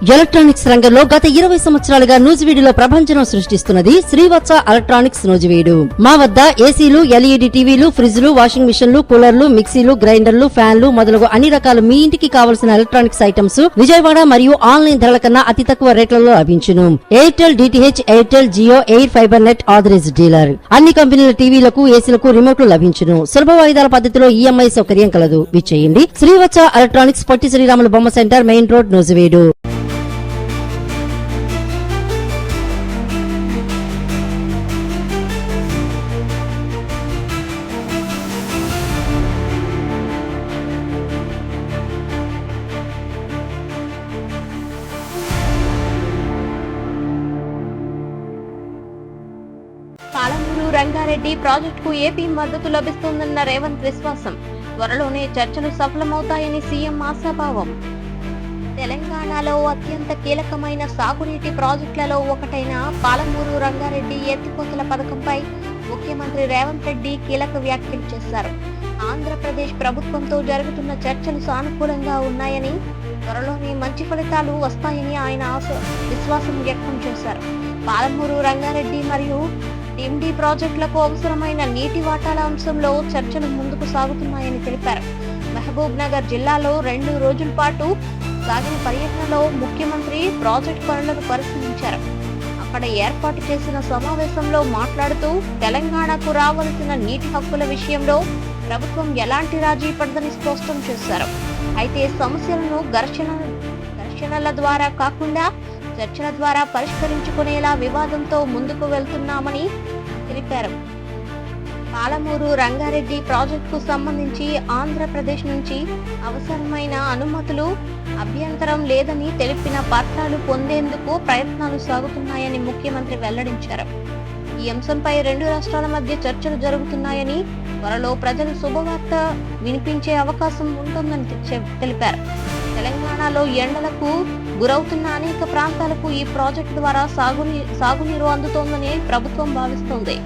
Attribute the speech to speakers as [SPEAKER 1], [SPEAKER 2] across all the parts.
[SPEAKER 1] Electronics రంగంలో గత 20 సంవత్సరాలుగా నూజివీడులో ప్రభంజనం సృష్టిస్తున్నది శ్రీవత్స ఎలక్ట్రానిక్స్ నూజివీడు. మా వద్ద ఏసీలు, ఎల్ఈడి టీవీలు, ఫ్రిడ్జ్లు, వాషింగ్ మిషన్లు, కూలర్లు, మిక్సీలు, గ్రైండర్లు, ఫ్యాన్లు మొదలగు అన్ని రకాల మీ ఇంటికి కావలసిన ఎలక్ట్రానిక్స్ ఐటమ్స్ విజయవాడ మరియు ఆన్లైన్ ధరల కన్నా అతి తక్కువ రేట్లలో లభించును. Airtel, DTH, Airtel, Jio, air fibre net authorised dealer. అన్ని కంపెనీల టీవీలకు, ఏసీలకు రిమోట్లు లభించును. సులభ వాయిదాల పద్ధతిలో ఈఎంఐ సౌకర్యం కలదు. విచ్చేయండి శ్రీవత్స ఎలక్ట్రానిక్స్, పొట్టి శ్రీరాములు బొమ్మ centre, main road, Nuzvid.
[SPEAKER 2] Palamuru Rangareddy ప్రాజెక్టుకు ఏపీ మద్దతు లభిస్తుందన్న రేవంత్ విశ్వాసం. త్వరలోనే చర్చలు సఫలమవుతాయని సీఎం ఆశాభావం. తెలంగాణలో అత్యంత కీలకమైన సాగునీటి ప్రాజెక్టులలో ఒకటైన పాలమూరు రంగారెడ్డి ఎత్తిపోతల పథకంపై ముఖ్యమంత్రి రేవంత్ రెడ్డి కీలక వ్యాఖ్యలు చేశారు. ఆంధ్రప్రదేశ్ ప్రభుత్వంతో జరుగుతున్న చర్చలు సానుకూలంగా ఉన్నాయని, త్వరలోనే మంచి ఫలితాలు వస్తాయని ఆయన విశ్వాసం వ్యక్తం చేశారు. పాలమూరు రంగారెడ్డి మరియు టిమ్డీ ప్రాజెక్టులకు అవసరమైన నీటి వాటాల అంశంలో చర్చలు ముందుకు సాగుతున్నాయని తెలిపారు. మహబూబ్ నగర్ జిల్లాలో 2 రోజుల పాటు సాగిన పర్యటనలో ముఖ్యమంత్రి ప్రాజెక్టు పనులను పరిశీలించారు. అక్కడ ఏర్పాటు చేసిన సమావేశంలో మాట్లాడుతూ తెలంగాణకు రావాల్సిన నీటి హక్కుల విషయంలో ప్రభుత్వం ఎలాంటి రాజీ పడదని స్పష్టం చేశారు. అయితే సమస్యలను ఘర్షణల ద్వారా కాకుండా చర్చల ద్వారా పరిష్కరించుకునేలా వివాదంతో ముందుకు వెళ్తున్నామని తెలిపారు. పాలమూరు రంగారెడ్డి ప్రాజెక్టుకు సంబంధించి ఆంధ్రప్రదేశ్ నుంచి అవసరమైన అనుమతులు, అభ్యంతరం లేదని తెలిపిన పత్రాలు పొందేందుకు ప్రయత్నాలు సాగుతున్నాయని ముఖ్యమంత్రి వెల్లడించారు. ఈ అంశంపై 2 రాష్ట్రాల మధ్య చర్చలు జరుగుతున్నాయని, త్వరలో ప్రజలు శుభవార్త వినిపించే అవకాశం ఉంటుందని తెలిపారు. తెలంగాణలో ఎండలకు గురవుతున్న అనేక ప్రాంతాలకు ఈ ప్రాజెక్టు ద్వారా సాగునీరు అందుతోందని ప్రభుత్వం భావిస్తోంది.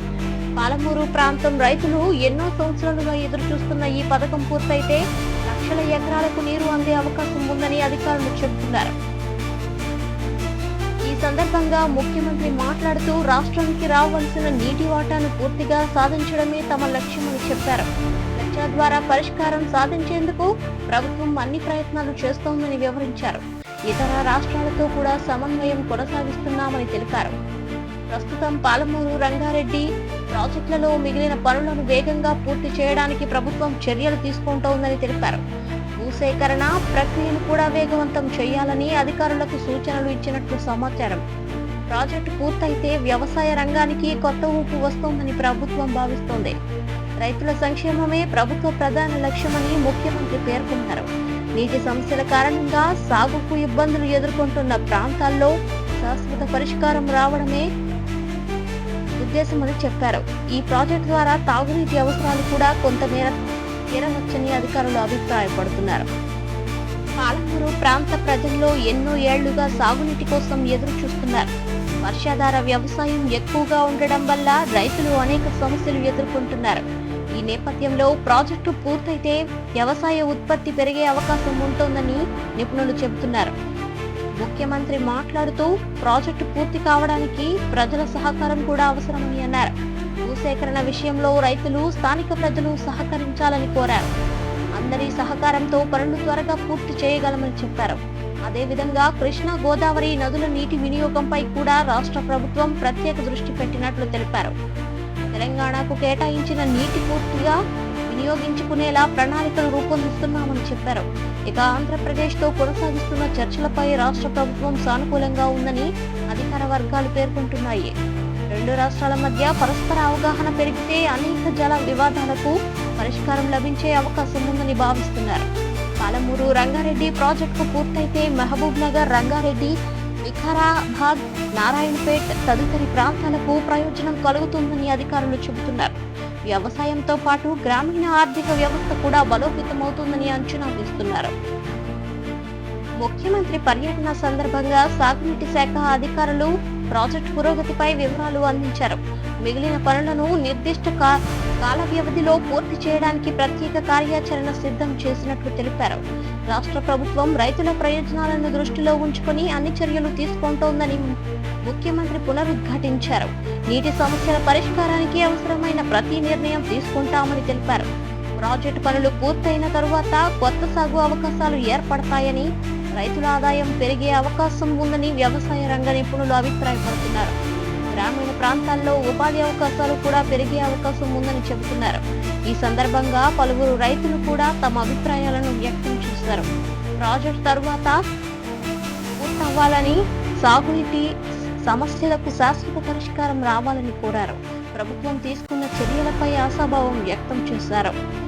[SPEAKER 2] పాలమూరు ప్రాంతం రైతులు ఎన్నో సంవత్సరాలుగా ఎదురు చూస్తున్న ఈ పథకం పూర్తయితే లక్షల ఎకరాలకు నీరు అందే అవకాశం ఉందని అధికారులు చెబుతున్నారు. ఈ సందర్భంగా ముఖ్యమంత్రి మాట్లాడుతూ రాష్ట్రానికి రావాల్సిన నీటి వాటాను పూర్తిగా సాధించడమే తమ లక్ష్యమని చెప్పారు. చర్చల ద్వారా పరిష్కారం సాధించేందుకు ప్రభుత్వం అన్ని ప్రయత్నాలు చేస్తోందని వివరించారు. ఇతర రాష్ట్రాలతో కూడా సమన్వయం కొనసాగిస్తున్నామని తెలిపారు. ప్రస్తుతం పాలమూరు రంగారెడ్డి ప్రాజెక్టులలో మిగిలిన పనులను వేగంగా పూర్తి చేయడానికి ప్రభుత్వం చర్యలు తీసుకుంటోందని తెలిపారు. భూసేకరణ ప్రక్రియను కూడా వేగవంతం చేయాలని అధికారులకు సూచనలు ఇచ్చినట్లు సమాచారం. ప్రాజెక్టు పూర్తయితే వ్యవసాయ రంగానికి కొత్త ఊపు వస్తోందని ప్రభుత్వం భావిస్తోంది. రైతుల సంక్షేమమే ప్రభుత్వ ప్రధాన లక్ష్యమని ముఖ్యమంత్రి పేర్కొన్నారు. నీటి సమస్యల కారణంగా సాగుకు ఇబ్బందులు ఎదుర్కొంటున్న ప్రాంతాల్లో శాశ్వత పరిష్కారం రావడమే ఉద్దేశమని చెప్పారు. ఈ ప్రాజెక్టు ద్వారా తాగునీటి అవసరాలు కూడా కొంతమేర తీరవచ్చని అధికారులు అభిప్రాయపడుతున్నారు. పాలమూరు ప్రాంత ప్రజల్లో ఎన్నో ఏళ్లుగా సాగునీటి కోసం ఎదురు చూస్తున్నారు. వర్షాధార వ్యవసాయం ఎక్కువగా ఉండడం వల్ల రైతులు అనేక సమస్యలు ఎదుర్కొంటున్నారు. ఈ నేపథ్యంలో ప్రాజెక్టు పూర్తయితే వ్యవసాయ ఉత్పత్తి పెరిగే అవకాశం ఉంటుందని నిపుణులు చెబుతున్నారు. ముఖ్యమంత్రి మాట్లాడుతూ ప్రాజెక్టు పూర్తి కావడానికి ప్రజల సహకారం కూడా అవసరమని అన్నారు. భూసేకరణ విషయంలో రైతులు, స్థానిక ప్రజలు సహకరించాలని కోరారు. అందరి సహకారంతో పనులు త్వరగా పూర్తి చేయగలమని చెప్పారు. అదేవిధంగా కృష్ణా, గోదావరి నదుల నీటి వినియోగంపై కూడా రాష్ట్ర ప్రభుత్వం ప్రత్యేక దృష్టి పెట్టినట్లు తెలిపారు. తెలంగాణకు కేటాయించిన నీటి పూర్తిగా వినియోగించుకునేలా ప్రణాళికలు రూపొందిస్తున్నామని చెప్పారు. ఇక ఆంధ్రప్రదేశ్తో కొనసాగిస్తున్న చర్చలపై రాష్ట్ర ప్రభుత్వం సానుకూలంగా ఉందని అధికార వర్గాలు పేర్కొంటున్నాయి. 2 రాష్ట్రాల మధ్య పరస్పర అవగాహన పెరిగితే అనేక జల వివాదాలకు పరిష్కారం లభించే అవకాశం ఉందని భావిస్తున్నారు. పాలమూరు రంగారెడ్డి ప్రాజెక్టు పూర్తయితే మహబూబ్ నగర్, రంగారెడ్డి, వికారాబాద్, నారాయణపేట్ తదితరి ప్రాంతాలకు ప్రయోజనం కలుగుతుందని అధికారులు చెబుతున్నారు. వ్యవసాయంతో పాటు గ్రామీణ ఆర్థిక వ్యవస్థ కూడా బలోపేతమవుతుందని అంచనా వేస్తున్నారు. ముఖ్యమంత్రి పర్యటన సందర్భంగా సాగునీటి శాఖ అధికారులు ప్రాజెక్టు పురోగతిపై వివరాలు అందించారు. మిగిలిన పనులను నిర్దిష్ట కాల వ్యవధిలో పూర్తి చేయడానికి ప్రత్యేక కార్యాచరణ సిద్ధం చేసినట్లు తెలిపారు. రాష్ట్ర ప్రభుత్వం రైతుల ప్రయోజనాలను దృష్టిలో ఉంచుకొని అన్ని చర్యలు తీసుకుంటోందని ముఖ్యమంత్రి పునరుద్ఘాటించారు. నీటి సమస్యల పరిష్కారానికి అవసరమైన ప్రతి నిర్ణయం తీసుకుంటామని తెలిపారు. ప్రాజెక్టు పనులు పూర్తయిన తరువాత కొత్త సాగు అవకాశాలు ఏర్పడతాయని, రైతుల ఆదాయం పెరిగే అవకాశం ఉందని వ్యవసాయ రంగ నిపుణులు అభిప్రాయపడుతున్నారు. గ్రామీణ ప్రాంతాల్లో ఉపాధి అవకాశాలు కూడా పెరిగే అవకాశం ఉందని చెబుతున్నారు. ఈ సందర్భంగా పలువురు రైతులు కూడా తమ అభిప్రాయాలను వ్యక్తం చేశారు. ప్రాజెక్టు తరువాత పూర్తవ్వాలని, సాగునీటి సమస్యలకు శాశ్వత పరిష్కారం రావాలని కోరారు. ప్రభుత్వం తీసుకున్న చర్యలపై ఆశాభావం వ్యక్తం చేశారు.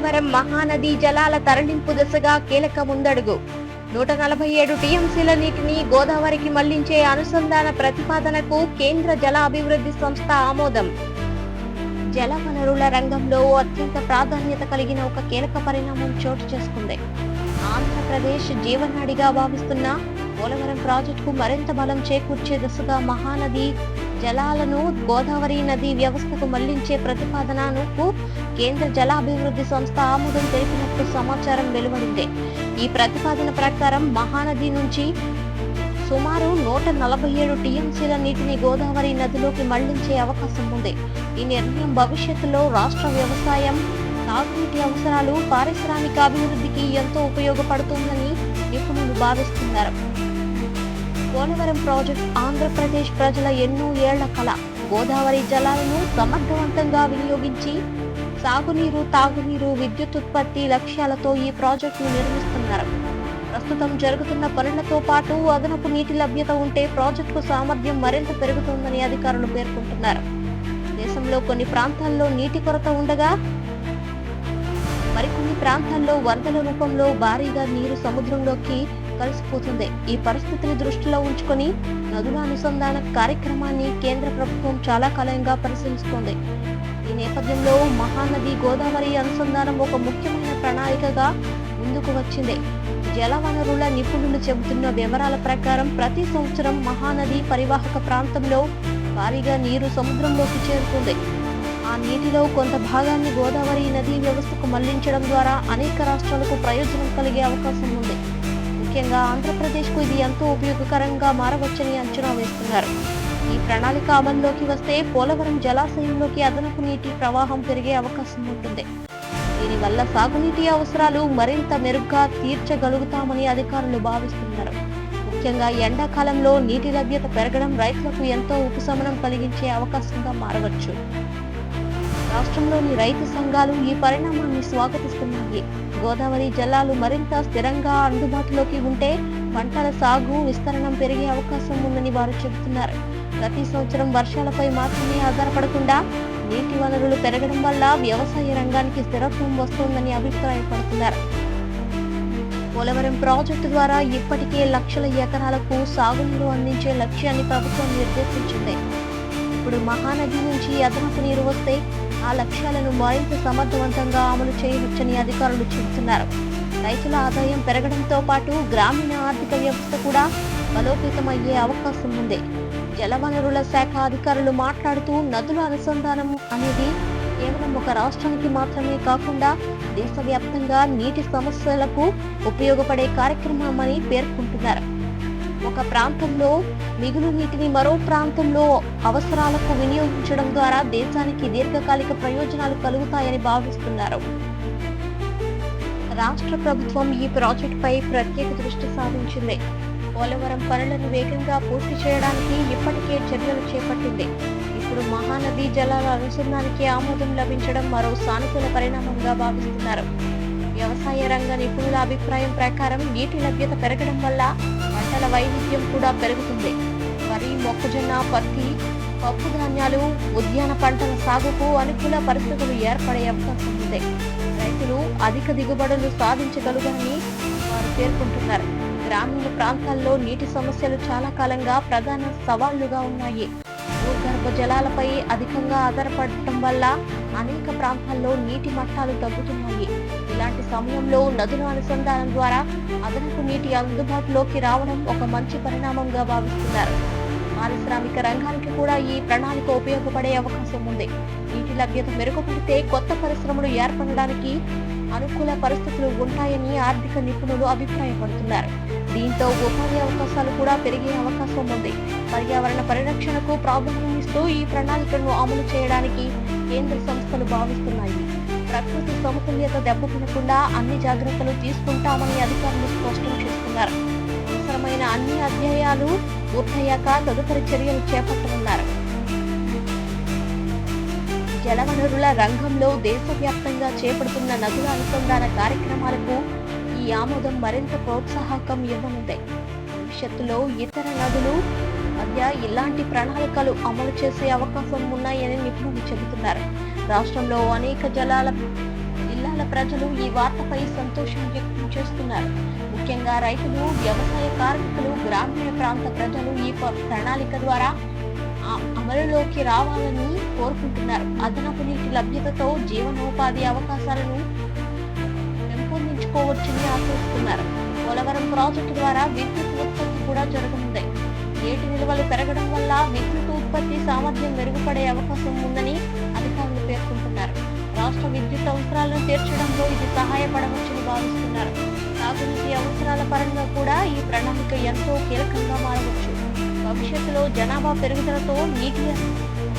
[SPEAKER 2] పోలవరం మహానది జలాల తరలింపు దిశగా కీలక ముందడుగు. 147 టీఎంసీల నీటిని గోదావరికి మళ్లించే అనుసంధాన ప్రతిపాదనకు కేంద్ర జల అభివృద్ధి సంస్థ ఆమోదం. జలవనరుల రంగంలో అత్యంత ప్రాధాన్యత కలిగిన ఒక కీలక పరిణామం చోటు చేసుకుంది. ఆంధ్రప్రదేశ్ జీవనాడిగా భావిస్తున్న పోలవరం ప్రాజెక్టుకు మరింత బలం చేకూర్చే దిశగా మహానది జలాలను గోదావరి నది వ్యవస్థకు మళ్లించే ప్రతిపాదనకు కేంద్ర జల అభివృద్ధి సంస్థ ఆమోదం తెలిపినట్లు సమాచారం వెలువడింది. ఈ ప్రతిపాదన ప్రకారం మహానది నుంచి సుమారు 147 టీఎంసీల నీటిని గోదావరి నదిలోకి మళ్లించే అవకాశం ఉంది. ఈ నిర్ణయం భవిష్యత్తులో రాష్ట్ర వ్యవసాయం, తాగునీటి అవసరాలు, పారిశ్రామిక అభివృద్ధికి ఎంతో ఉపయోగపడుతుందని నిపుణులు భావిస్తున్నారు. పోలవరం ప్రాజెక్ట్ ఆంధ్రప్రదేశ్ ప్రజల ఎన్నో ఏళ్ల కళ. గోదావరి జలాలను సమర్థవంతంగా వినియోగించి సాగునీరు, తాగునీరు, విద్యుత్ ఉత్పత్తి లక్ష్యాలతో ఈ ప్రాజెక్టును నిర్మిస్తున్నారు. ప్రస్తుతం జరుగుతున్న పనులతో పాటు అదనపు నీటి లభ్యత ఉంటే ప్రాజెక్టు సామర్థ్యం మరింత పెరుగుతుందని అధికారులు పేర్కొంటున్నారు. దేశంలో కొన్ని ప్రాంతాల్లో నీటి కొరత ఉండగా మరికొన్ని ప్రాంతాల్లో వరదల రూపంలో భారీగా నీరు సముద్రంలోకి కలిసిపోతుంది. ఈ పరిస్థితిని దృష్టిలో ఉంచుకొని నదుల అనుసంధాన కార్యక్రమాన్ని కేంద్ర ప్రభుత్వం చాలా కాలంగా పరిశీలిస్తోంది. ఈ నేపథ్యంలో మహానది గోదావరి అనుసంధానం ఒక ముఖ్యమైన ప్రణాళికగా ముందుకు వచ్చింది. జలవనరుల నిపుణులు చెబుతున్న వివరాల ప్రకారం ప్రతి సంవత్సరం మహానది పరివాహక ప్రాంతంలో భారీగా నీరు సముద్రంలోకి చేరుతుంది. ఆ నీటిలో కొంత భాగాన్ని గోదావరి నదీ వ్యవస్థకు మళ్లించడం ద్వారా అనేక రాష్ట్రాలకు ప్రయోజనం కలిగే అవకాశం ఉంది. ముఖ్యంగా ఆంధ్రప్రదేశ్కు ఇది ఎంతో ఉపయోగకరంగా మారవచ్చని అంచనా వేస్తున్నారు. ఈ ప్రణాళిక అమల్లోకి వస్తే పోలవరం జలాశయంలోకి అదనపు నీటి ప్రవాహం పెరిగే అవకాశం ఉంటుంది. దీనివల్ల సాగునీటి అవసరాలు మరింత మెరుగ్గా తీర్చగలుగుతామని అధికారులు భావిస్తున్నారు. ముఖ్యంగా ఎండాకాలంలో నీటి లభ్యత పెరగడం రైతులకు ఎంతో ఉపశమనం కలిగించే అవకాశంగా మారవచ్చు. రాష్ట్రంలోని రైతు సంఘాలు ఈ పరిణామాన్ని స్వాగతిస్తున్నాయి. గోదావరి జలాలు మరింత స్థిరంగా అందుబాటులోకి ఉంటే పంటల సాగు, విస్తరణం పెరిగే అవకాశం ఉందని వారు చెబుతున్నారు. ప్రతి సంవత్సరం వర్షాలపై మాత్రమే ఆధారపడకుండా నీటి వనరులు పెరగడం వల్ల వ్యవసాయ రంగానికి స్థిరత్వం వస్తోందని అభిప్రాయపడుతున్నారు. పోలవరం ప్రాజెక్టు ద్వారా ఇప్పటికే లక్షల ఎకరాలకు సాగునీరు అందించే లక్ష్యాన్ని ప్రభుత్వం నిర్దేశించింది. ఇప్పుడు మహానది నుంచి అదనపు నీరు వస్తే ఆ లక్ష్యాలను మరింత సమర్థవంతంగా అమలు చేయవచ్చని అధికారులు చెబుతున్నారు. రైతుల ఆదాయం పెరగడంతో పాటు గ్రామీణ ఆర్థిక వ్యవస్థ కూడా బలోపేతమయ్యే అవకాశం ఉంది. జలవనరుల శాఖ అధికారులు మాట్లాడుతూ నదుల అనుసంధానం అనేది కేవలం ఒక రాష్ట్రానికి మాత్రమే కాకుండా దేశవ్యాప్తంగా నీటి సమస్యలకు ఉపయోగపడే కార్యక్రమమని పేర్కొంటున్నారు. ఒక ప్రాంతంలో మిగులు నీటిని మరో ప్రాంతంలో అవసరాలకు వినియోగించడం ద్వారా దేశానికి దీర్ఘకాలిక ప్రయోజనాలు కలుగుతాయని భావిస్తున్నారు. రాష్ట్ర ప్రభుత్వం ఈ ప్రాజెక్టుపై ప్రత్యేక దృష్టి సారించింది. పోలవరం పనులను వేగంగా పూర్తి చేయడానికి ఇప్పటికే చర్యలు చేపట్టింది. ఇప్పుడు మహానది జలాల అనుసంధానానికి ఆమోదం లభించడం మరో సానుకూల పరిణామంగా భావిస్తున్నారు. వ్యవసాయ రంగ నిపుణుల అభిప్రాయం ప్రకారం నీటి లభ్యత పెరగడం వల్ల పంటల వైవిధ్యం కూడా పెరుగుతుంది. వరి, మొక్కజొన్న, పత్తి, పప్పు ధాన్యాలు, ఉద్యాన పంటల సాగుకు అనుకూల పరిస్థితులు ఏర్పడే అవకాశం ఉంది. రైతులు అధిక దిగుబడులు సాధించగలరని వారు పేర్కొంటున్నారు. గ్రామీణ ప్రాంతాల్లో నీటి సమస్యలు చాలా కాలంగా ప్రధాన సవాళ్లుగా ఉన్నాయి. భూగర్భ జలాలపై అధికంగా ఆధారపడటం వల్ల అనేక ప్రాంతాల్లో నీటి మట్టాలు తగ్గుతున్నాయి. ఇలాంటి సమయంలో నదుల అనుసంధానం ద్వారా అదనపు నీటి అందుబాటులోకి రావడం ఒక మంచి పరిణామంగా భావిస్తున్నారు. పారిశ్రామిక రంగానికి కూడా ఈ ప్రణాళిక ఉపయోగపడే అవకాశం ఉంది. నీటి లభ్యత మెరుగుపడితే కొత్త పరిశ్రమలు ఏర్పడడానికి అనుకూల పరిస్థితులు ఉంటాయని ఆర్థిక నిపుణులు అభిప్రాయపడుతున్నారు. దీంతో ఉపాధి అవకాశాలు కూడా పెరిగే అవకాశం ఉంది. పర్యావరణ పరిరక్షణకు ప్రాధాన్యం ఇస్తూ ఈ ప్రణాళికను అమలు చేయడానికి కేంద్ర సంస్థలు భావిస్తున్నాయి. ప్రకృతి సమతుల్యత దెబ్బతినకుండా అన్ని జాగ్రత్తలు తీసుకుంటామని అధికారులు స్పష్టం చేస్తున్నారు. అవసరమైన అన్ని అధ్యాయాలు పూర్తయ్యాక తదుపరి చర్యలు చేపట్టనున్నారు. జలవనరుల రంగంలో దేశవ్యాప్తంగా చేపడుతున్న నదుల అనుసంధాన కార్యక్రమాలకు ఈ ఆమోదం మరింత ప్రోత్సాహకం ఇవ్వనుంది. భవిష్యత్తులో ఇతర నదులు మధ్య ఇలాంటి ప్రణాళికలు అమలు చేసే అవకాశం ఉన్నాయని నిపుణులు చెబుతున్నారు. రాష్ట్రంలో అనేక జిల్లాల ప్రాంతాల ప్రజలు ఈ వార్తపై సంతోషం వ్యక్తం చేస్తున్నారు. ముఖ్యంగా రైతులు, వ్యవసాయ కార్మికులు, గ్రామీణ ప్రాంత ప్రజలు ఈ ప్రణాళిక ద్వారా అమలులోకి రావాలని కోరుకుంటున్నారు. అదనపు నీటి లభ్యతతో జీవనోపాధి అవకాశాలను పెంపొందించుకోవచ్చని ఆశిస్తున్నారు. పోలవరం ప్రాజెక్టు ద్వారా విద్యుత్ ఉత్పత్తి కూడా జరగనుంది. నీటి నిల్వలు పెరగడం వల్ల విద్యుత్ ఉత్పత్తి సామర్థ్యం మెరుగుపడే అవకాశం ఉందని అధికారులు పేర్కొంటున్నారు. రాష్ట్ర విద్యుత్ అవసరాలను తీర్చడంలో ఇది సహాయపడవచ్చని భావిస్తున్నారు. తాగునీటి అవసరాల పరంగా కూడా ఈ ప్రణాళిక ఎంతో కీలకంగా మారవచ్చు. భవిష్యత్తులో జనాభా పెరుగుదలతో నీటి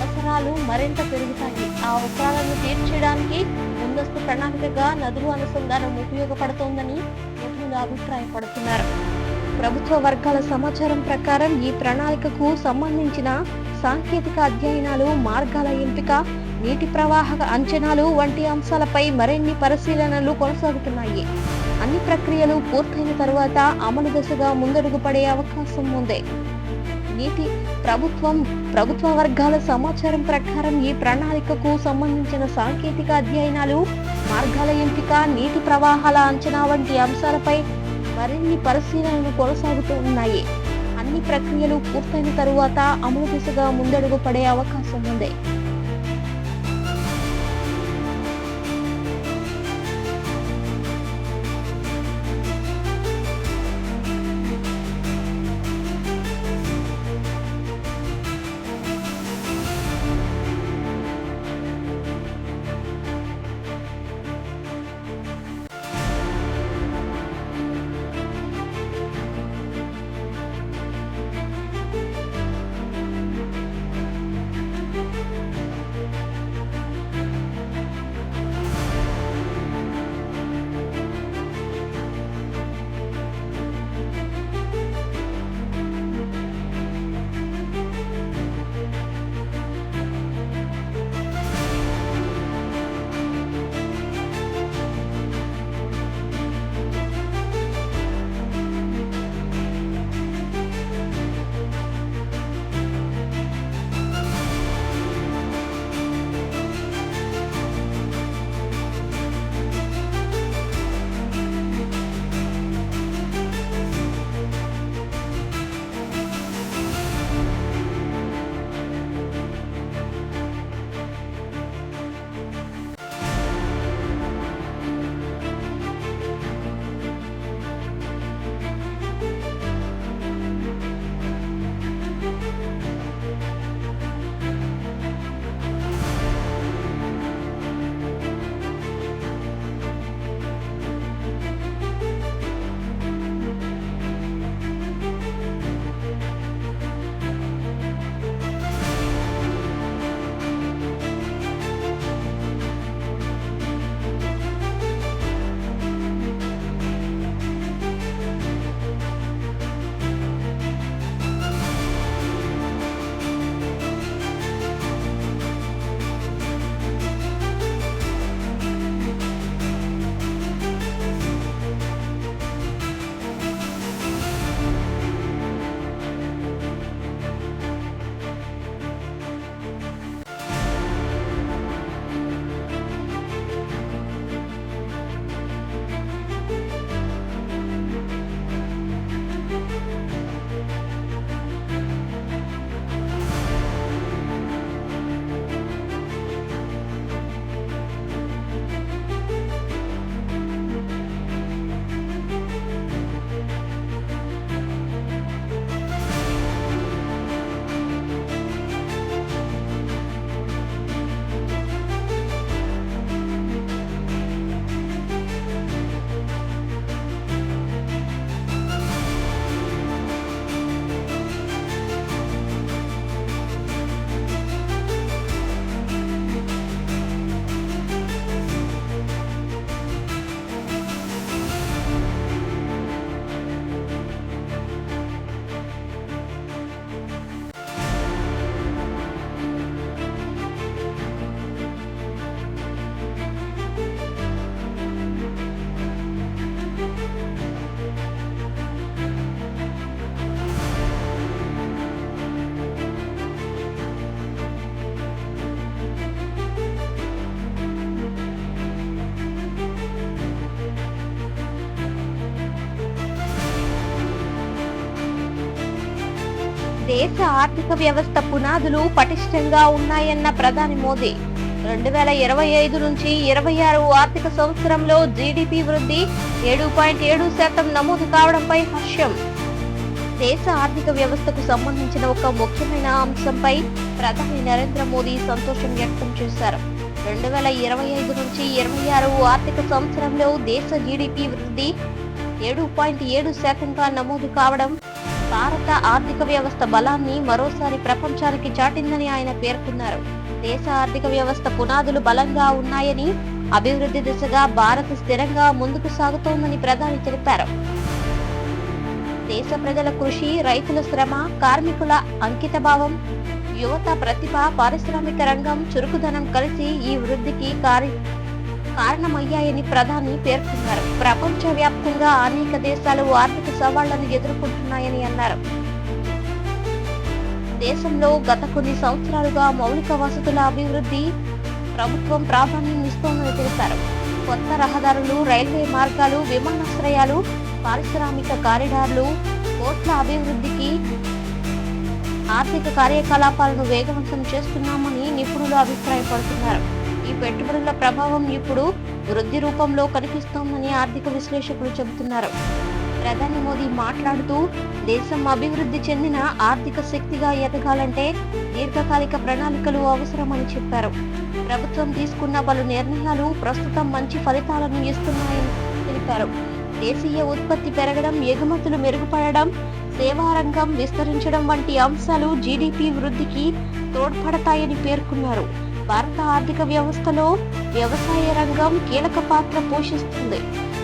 [SPEAKER 2] అవసరాలు మరింత పెరుగుతాయి. ఆ అవసరాలను తీర్చడానికి ముందస్తు ప్రణాళికగా నదుల అనుసంధానం ఉపయోగపడుతోందని నిపుణులు అభిప్రాయపడుతున్నారు. ప్రభుత్వ వర్గాల సమాచారం ప్రకారం ఈ ప్రణాళికకు సంబంధించిన సాంకేతిక అధ్యయనాలు, మార్గాల ఎంపిక, నీటి ప్రవాహ అంచనాలు వంటి అంశాలపై మరిన్ని పరిశీలనలు కొనసాగుతున్నాయి. అన్ని ప్రక్రియలు పూర్తయిన తరువాత అమలు దశగా ముందడుగు పడే అవకాశం ఉంది. ప్రభుత్వ వర్గాల సమాచారం ప్రకారం ఈ ప్రణాళికకు సంబంధించిన సాంకేతిక అధ్యయనాలు, మార్గాల ఎంపిక, నీటి ప్రవాహాల అంచనా వంటి అంశాలపై మరిన్ని పరిశీలనలు కొనసాగుతూ ఉన్నాయి. అన్ని ప్రక్రియలు పూర్తయిన తరువాత అమలు దిశగా ముందడుగు పడే అవకాశం ఉంది. దేశ ఆర్థిక వ్యవస్థ పునాదులు పటిష్టంగా ఉన్నాయన్న ప్రధాని మోదీ 2025 నుంచి 26 ఆర్థిక సంవత్సరంలో జీడీపీ వృద్ధి 7.7% నమోదు కావడంపై హర్షం. దేశ ఆర్థిక వ్యవస్థకు సంబంధించిన ఒక ముఖ్యమైన అంశంపై ప్రధాని నరేంద్ర మోదీ సంతోషం వ్యక్తం చేశారు. 2025 నుంచి 26 ఆర్థిక సంవత్సరంలో దేశ జీడీపీ వృద్ధి 7.7%గా నమోదు కావడం భారత ఆర్థిక వ్యవస్థ బలాన్ని మరోసారి ప్రపంచానికి చాటిందని ఆయన పేర్కొన్నారు. దేశ ఆర్థిక వ్యవస్థ పునాదులు బలంగా ఉన్నాయని, అభివృద్ధి దిశగా భారత్ స్థిరంగా ముందుకు సాగుతోందని ప్రధాని తెలిపారు. దేశ ప్రజల కృషి, రైతుల శ్రమ, కార్మికుల అంకితభావం, యువత ప్రతిభ, పారిశ్రామిక రంగం చురుకుదనం కలిసి ఈ వృద్ధికి కారణమయ్యాయని ప్రధాని పేర్కొన్నారు. ప్రపంచ వ్యాప్తంగా అనేక దేశాలు ఆర్థిక సవాళ్లను ఎదుర్కొంటున్నాయని అన్నారు. దేశంలో గత కొన్ని సంవత్సరాలుగా మౌలిక వసతుల అభివృద్ధి ప్రభుత్వం ప్రాధాన్యం ఇస్తోందని తెలిపారు. కొత్త రహదారులు, రైల్వే మార్గాలు, విమానాశ్రయాలు, పారిశ్రామిక కారిడార్లు, పోర్ట్ల అభివృద్ధికి ఆర్థిక కార్యకలాపాలను వేగవంతం చేస్తున్నామని నిపుణులు అభిప్రాయపడుతున్నారు. ఈ పెట్టుబడుల ప్రభావం ఇప్పుడు వృద్ధి రూపంలో కనిపిస్తోందని ఆర్థిక విశ్లేషకులు చెబుతున్నారు. ప్రధాని మోదీ మాట్లాడుతూ, దేశం అభివృద్ధి చెందిన ఆర్థిక శక్తిగా ఎదగాలంటే దీర్ఘకాలిక ప్రణాళికలు అవసరమని చెప్పారు. ప్రభుత్వం తీసుకున్న పలు నిర్ణయాలు ప్రస్తుతం మంచి ఫలితాలను ఇస్తున్నాయని తెలిపారు. దేశీయ ఉత్పత్తి పెరగడం, ఎగుమతులు మెరుగుపడడం, సేవా రంగం విస్తరించడం వంటి అంశాలు జీడీపీ వృద్ధికి తోడ్పడతాయని పేర్కొన్నారు. భారత ఆర్థిక వ్యవస్థలో వ్యవసాయ రంగం కీలక పాత్ర పోషిస్తుంది.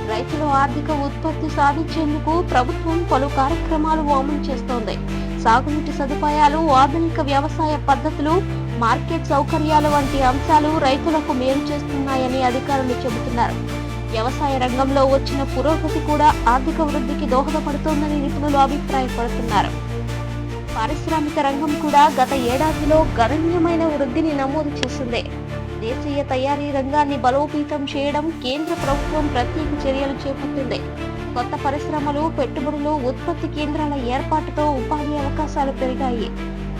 [SPEAKER 2] రైతుల ఆర్థిక ఉత్పత్తి సాధించేందుకు ప్రభుత్వం పలు కార్యక్రమాలు అమలు చేస్తోంది. సాగునీటి సదుపాయాలు, ఆధునిక వ్యవసాయ పద్ధతులు, మార్కెట్ సౌకర్యాలు వంటి అంశాలు రైతులకు మేలు చేస్తున్నాయని అధికారులు చెబుతున్నారు. వ్యవసాయ రంగంలో వచ్చిన పురోగతి కూడా ఆర్థిక వృద్ధికి దోహదపడుతోందని నిపుణులు అభిప్రాయపడుతున్నారు. పారిశ్రామిక రంగం కూడా గత ఏడాదిలో గణనీయమైన వృద్ధిని నమోదు చేసింది. దేశీయ తయారీ రంగాన్ని బలోపేతం చేయడం కేంద్ర ప్రభుత్వం ప్రత్యేక చర్యలు చేపట్టింది. కొత్త పరిశ్రమలు, పెట్టుబడులు, ఉత్పత్తి కేంద్రాల ఏర్పాటుతో ఉపాధి అవకాశాలు పెరిగాయి.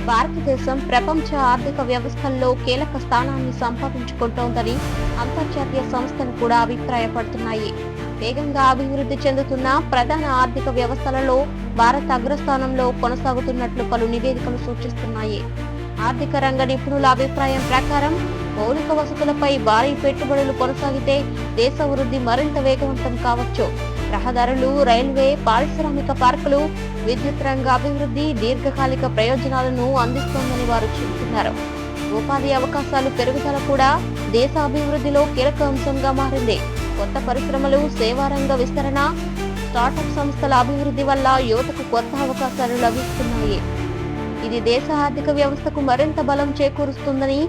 [SPEAKER 2] భారతదేశం ప్రపంచ ఆర్థిక వ్యవస్థల్లో కీలక స్థానాన్ని సంపాదించుకుంటోందని అంతర్జాతీయ సంస్థలు కూడా అభిప్రాయపడుతున్నాయి. వేగంగా అభివృద్ధి చెందుతున్న ప్రధాన ఆర్థిక వ్యవస్థలలో భారత్ అగ్రస్థానంలో కొనసాగుతున్నట్లు పలు నివేదికలు సూచిస్తున్నాయి. ఆర్థిక రంగ నిపుణుల అభిప్రాయం ప్రకారం మౌలిక వసతులపై భారీ పెట్టుబడులు కొనసాగితే దేశ వృద్ధి మరింత వేగవంతం కావచ్చు. రహదారులు, రైల్వే, పారిశ్రామిక పార్కులు, విద్యుత్ రంగ అభివృద్ధి దీర్ఘకాలిక ప్రయోజనాలను అందిస్తోందని వారు చెబుతున్నారు. ఉపాధి అవకాశాలు పెరుగుదల కూడా దేశ అభివృద్ధిలో కీలక అంశంగా మారింది. కొత్త పరిశ్రమలు, సేవా రంగ విస్తరణ, స్టార్టప్ సంస్థల అభివృద్ధి వల్ల యువతకు కొత్త అవకాశాలు లభిస్తున్నాయి. ఇది దేశ ఆర్థిక వ్యవస్థకు మరింత బలం చేకూరుస్తుందని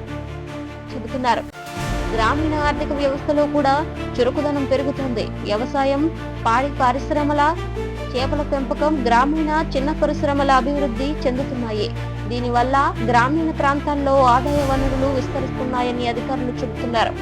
[SPEAKER 2] చెబుతున్నారు. గ్రామీణ ఆర్థిక వ్యవస్థలో కూడా చురుకుదనం పెరుగుతుంది. వ్యవసాయం, పాడి పరిశ్రమల, చేపల పెంపకం, గ్రామీణ చిన్న పరిశ్రమల అభివృద్ధి చెందుతున్నాయి. దీనివల్ల గ్రామీణ ప్రాంతాల్లో ఆదాయ వనరులు విస్తరిస్తున్నాయని అధికారులు చెబుతున్నారు.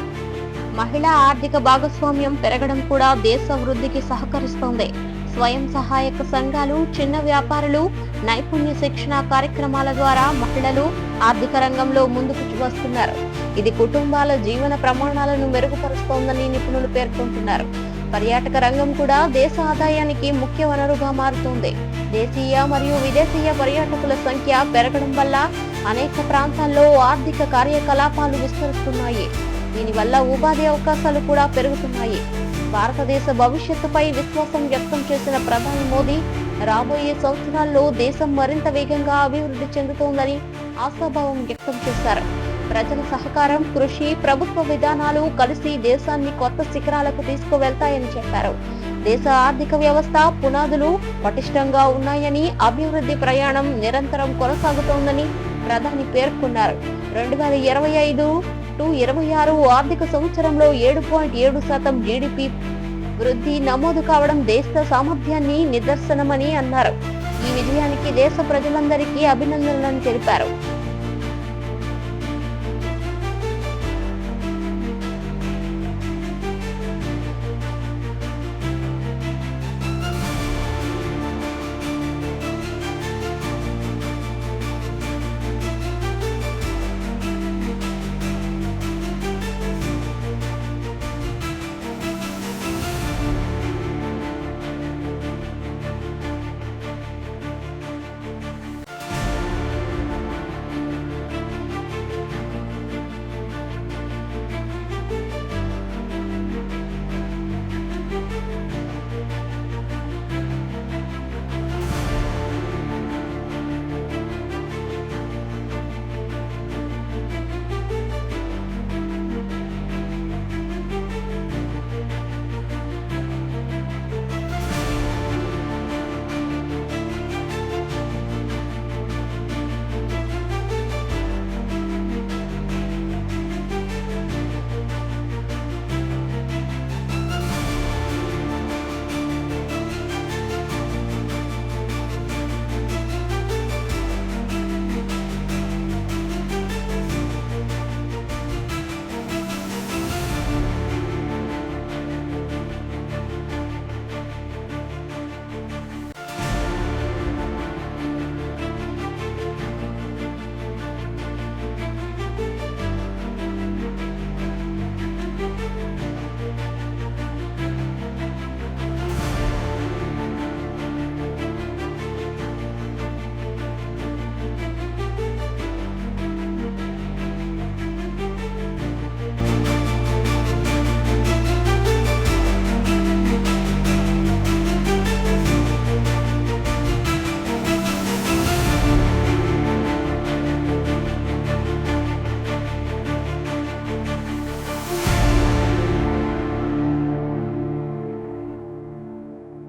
[SPEAKER 2] మహిళా ఆర్థిక భాగస్వామ్యం పెరగడం కూడా దేశ వృద్ధికి సహకరిస్తోంది. స్వయం సహాయక సంఘాలు, చిన్న వ్యాపారులు, నైపుణ్య శిక్షణ కార్యక్రమాల ద్వారా మహిళలు ఆర్థిక రంగంలో ముందుకు వస్తున్నారు. ఇది కుటుంబాల జీవన ప్రమాణాలను మెరుగుపరుస్తోందని నిపుణులు పేర్కొంటున్నారు. పర్యాటక రంగం కూడా దేశ ఆదాయానికి ముఖ్య వనరుగా మారుతోంది. దేశీయ మరియు విదేశీయ పర్యాటకుల సంఖ్య పెరగడం వల్ల అనేక ప్రాంతాల్లో ఆర్థిక కార్యకలాపాలు విస్తరిస్తున్నాయి. దీనివల్ల ఉపాధి అవకాశాలు కూడా పెరుగుతున్నాయి. భారతదేశ భవిష్యత్తుపై విశ్వాసం వ్యక్తం చేసిన ప్రధాని మోదీ రాబోయే సంవత్సరాల్లో దేశం మరింత వేగంగా అభివృద్ధి చెందుతోందని ఆశాభావం వ్యక్తం చేశారు. ప్రజల సహకారం, కృషి, ప్రభుత్వ విధానాలు కలిసి దేశాన్ని కొత్త శిఖరాలకు తీసుకువెళ్తాయని చెప్పారు. దేశ ఆర్థిక వ్యవస్థ పునాదులు పటిష్టంగా ఉన్నాయని, అభివృద్ధి ప్రయాణం నిరంతరం కొనసాగుతోందని ప్రధాని పేర్కొన్నారు. 2025-26 ఆర్థిక సంవత్సరంలో 7.7% జీడీపీ వృద్ధి నమోదు కావడం దేశ సామర్థ్యాన్ని నిదర్శనమని అన్నారు. ఈ విజయానికి దేశ ప్రజలందరికీ అభినందనలను తెలిపారు.